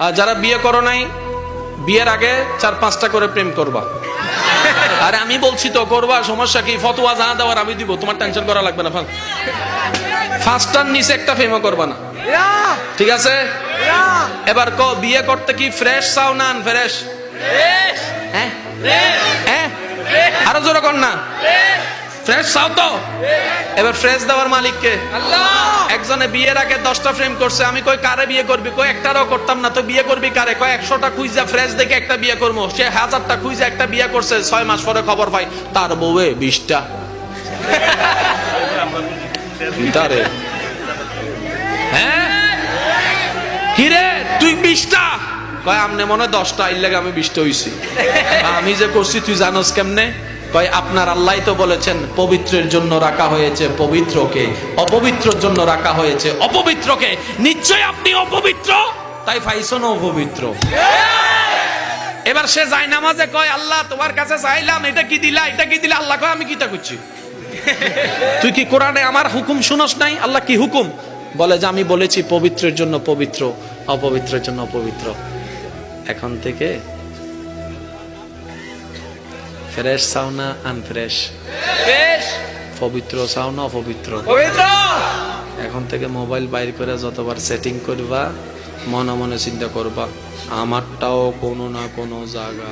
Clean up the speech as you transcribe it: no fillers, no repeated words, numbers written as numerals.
আর যারা বিয়ে করো নাই, বিয়ের আগে 4-5টা করে প্রেম করবা। আরে আমি বলছি তো করবা, সমস্যা কি? ফতোয়া যা দেওয়ার আমি দিব, তোমার টেনশন করা লাগবে না। 5টার নিচে একটা প্রেমও করবা না, ঠিক আছে? এবার বিয়ে করতে কি ফ্রেশ চাও না আনফ্রেশ? হ্যাঁ হ্যাঁ, আরো জোরে কর না, ফ্রেশ চাও তো? এবার ফ্রেশ দেওয়ার মালিক কে? আল্লাহ। একজনে বিয়ের আগে 10টা প্রেম করছে, আমি কই কারে বিয়ে করবি? কই একটারও করতাম না। তো বিয়ে করবি কারে? কই 100টা খুঁজা ফ্রেশ দেখে একটা বিয়ে করবো। সে 1000টা খুঁজা একটা বিয়ে করছে, 6 মাস পরে খবর পাই তার বউয়ে 20টা। হ্যাঁ কিরে তুই 20টা? কয় আমনে মনে 10টা, এর লাগে আমি 20টা হইছি। আমি যে করছি তুই জানোস কেমনে? কয় আপনার আল্লাহ তো বলেছেন পবিত্রের জন্য রাখা হয়েছে পবিত্রকে, অপবিত্রের জন্য রাখা হয়েছে অপবিত্রকে। নিশ্চয় আপনি অপবিত্র, তাই পাইছেন অপবিত্র। এবার সে যায় নামাজে কয় আল্লাহ তোমার কাছে চাইলাম, এটা কি দিলা, এটা কি দিলা? আল্লাহ কয় আমি কিটা করছি? তুই কি কোরআনে আমার হুকুম শুনস নাই? আল্লাহ কি হুকুম বলে? যে আমি বলেছি পবিত্রের জন্য পবিত্র, অপবিত্রের জন্য অপবিত্র। এখন থেকে ফ্রেশ চাও না আনফ্রেশ? পবিত্র চাও না অপবিত্র? এখন থেকে মোবাইল বাইর করে যতবার সেটিং করবা, মনে মনে চিন্তা করবা আমারটাও কোনো না কোনো জায়গা